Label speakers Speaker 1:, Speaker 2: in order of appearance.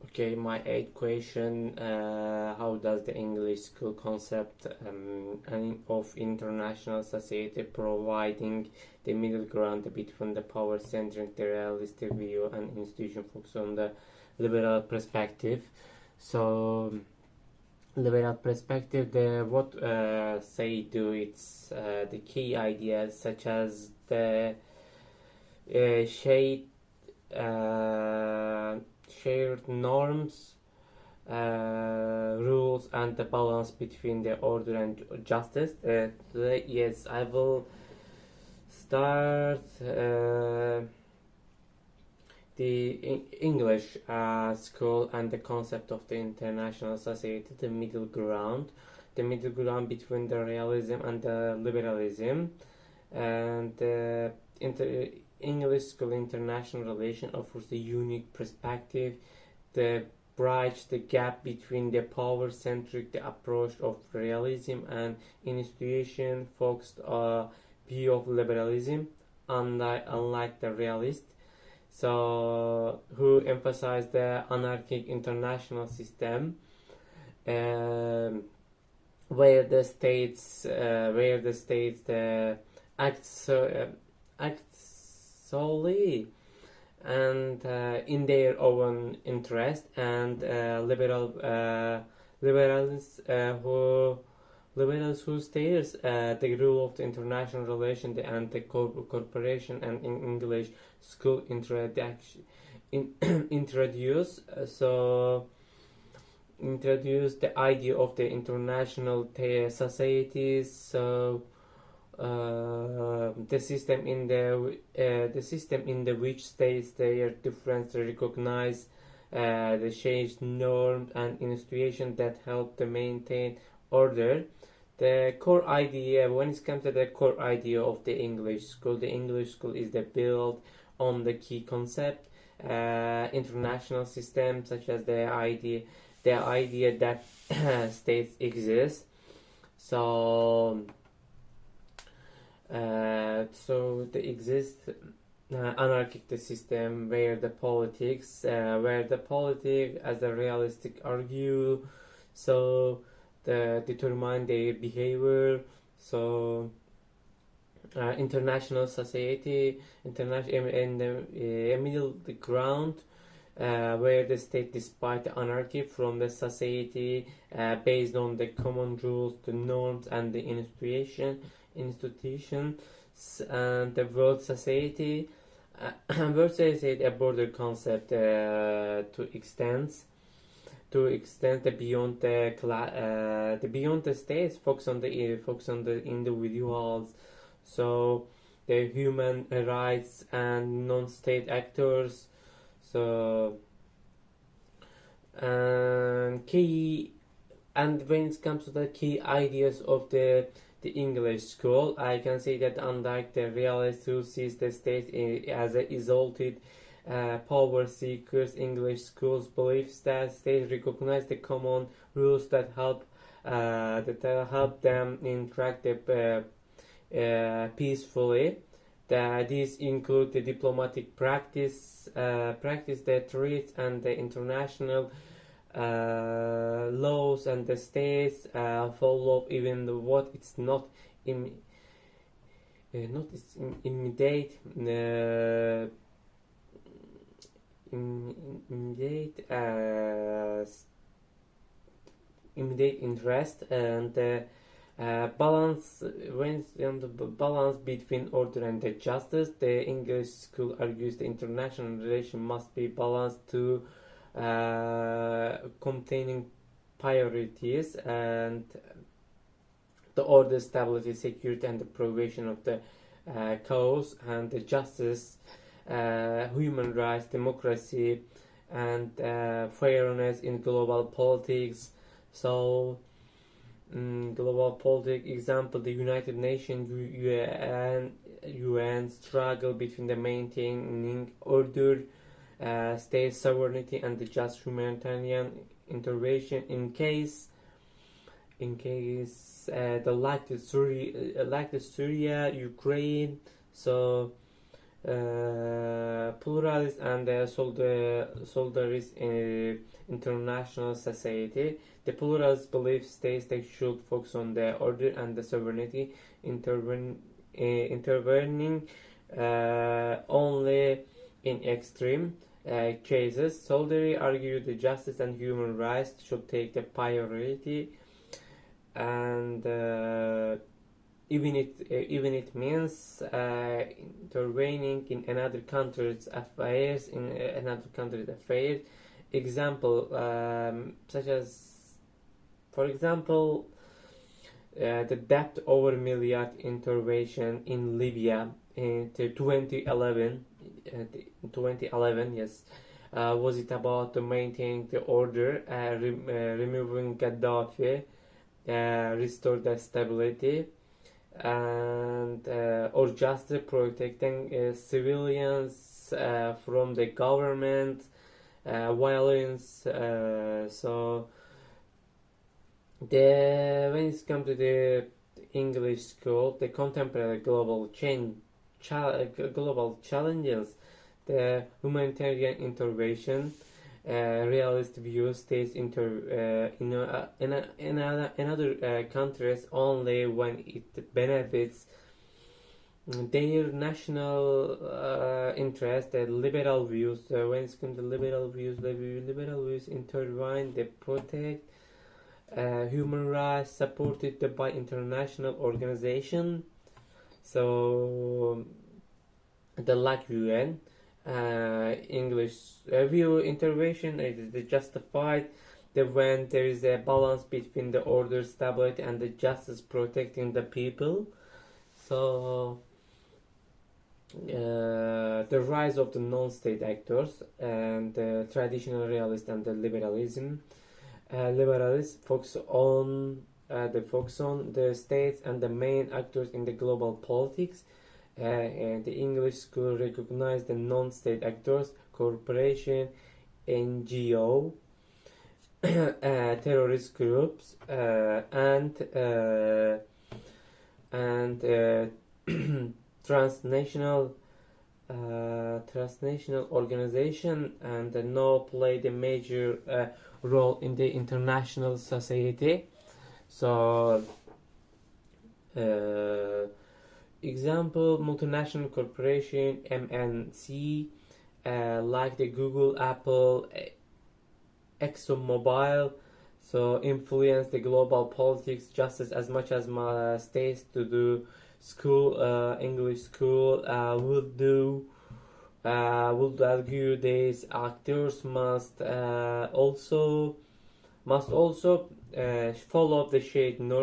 Speaker 1: Okay, my eighth question: how does the English school concept of international society providing the middle ground between the power-centric, the realistic view, and institution focus on the liberal perspective? So, liberal perspective, the what say do it's the key ideas such as the shade uh, shared norms, rules, and the balance between the order and justice. Yes, I will start the English school and the concept of the international society, the middle ground between the realism and the liberalism, and English school international relation offers a unique perspective that bridge the gap between the power-centric approach of realism and institution focused view of liberalism, unlike the realist. So, who emphasize the anarchic international system, um, where the states act act solely and in their own interest, and liberals who states the rule of the international relation and the corporation, and in English school introduce introduce the idea of the international societies. So the system in the which states their difference recognize the changed norms and institutions that help to maintain order. The core idea, when it comes to the core idea of the English school is the built on the key concept, international system, such as the idea that states exist. So they exist anarchic the system where the politic as a realistic argue, so determine their behavior. So international society, international in the middle the ground, where the state despite the anarchy from the society, based on the common rules, the norms, and the institutions, and the world society. World society a broader concept to extend the beyond the states, focus on the individuals. So the human rights and non-state actors. So and key and when it comes to the key ideas of the English school, I can say that unlike the realist who sees the state as a isolated power seekers, English schools believes that states recognize the common rules that help them interact peacefully. These include the diplomatic practice that treats and the international laws, and the states follow even what it's not not immediate immediate immediate interest, and balance when the balance between order and the justice. The English school argues the international relation must be balanced to containing priorities and the order, stability, security, and the provision of the cause, and the justice, human rights, democracy, and fairness in global politics. So global politics example, the United Nations, UN struggle between the maintaining order, state sovereignty, and the just humanitarian intervention in case like the Syria, Ukraine. So Pluralist and solidarist international society. The pluralist belief states they should focus on the order and the sovereignty, intervening only in extreme cases. Solidarity argued the justice and human rights should take the priority, and even it means intervening in another country's affairs. Example, such as, for example, the debt over milliard intervention in Libya in 2011. 2011, yes. Was it about maintaining the order, removing Gaddafi, restore the stability, and or just protecting civilians from the government violence? So when it comes to the English school, the contemporary global challenges, the humanitarian intervention, realist view states in other countries only when it benefits their national interest. The liberal views, when it comes to liberal views intertwine, they protect human rights supported by international organization. So the like UN English view intervention is justified when there is a balance between the order, stability, and the justice protecting the people. So the rise of the non-state actors and the traditional realist and the liberalism. Liberalists focus on the states and the main actors in the global politics. And the English school recognize the non-state actors, corporation, NGO, terrorist groups, and transnational organization, and now play the major role in the international society. So example, multinational corporation MNC like the Google, Apple, ExxonMobil, so influence the global politics just as much as my states to do school, English school would do. Would argue these actors must also follow the shared norms